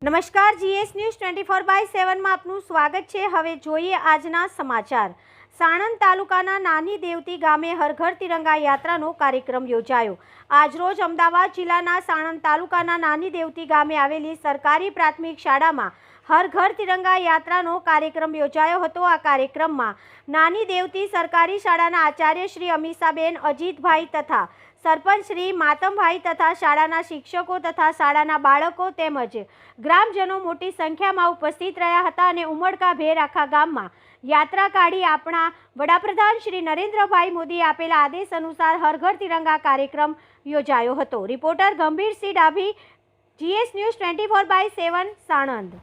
નમસ્કાર, GS news 24/7 માં આપનું સ્વાગત છે। હવે જોઈએ આજના સમાચાર। સાણંદ તાલુકાના નાની દેવતી ગામે હર ઘર તિરંગા યાત્રાનો કાર્યક્રમ યોજાયો। આજરોજ અમદાવાદ જિલ્લાના સાણંદ તાલુકાના નાની દેવતી ગામે આવેલી સરકારી પ્રાથમિક શાળામાં હર ઘર તિરંગા યાત્રાનો કાર્યક્રમ યોજાયો હતો। આ કાર્યક્રમમાં નાની દેવતી સરકારી શાળાના આચાર્ય શ્રી અમીષાબેન અજીતભાઈ તથા સરપંચ શ્રી માતમભાઈ તથા શાળાના શિક્ષકો તથા શાળાના બાળકો તેમજ ગ્રામજનો મોટી સંખ્યામાં ઉપસ્થિત રહ્યા હતા અને ઉમળકાભેર આખા ગામમાં યાત્રા કાઢી આપણા વડાપ્રધાન શ્રી નરેન્દ્રભાઈ મોદીએ આપેલા આદેશ અનુસાર હર ઘર તિરંગા કાર્યક્રમ યોજાયો હતો। Reporter ગંભીરસિંહ Dabhi, GS news 24/7 Sanand.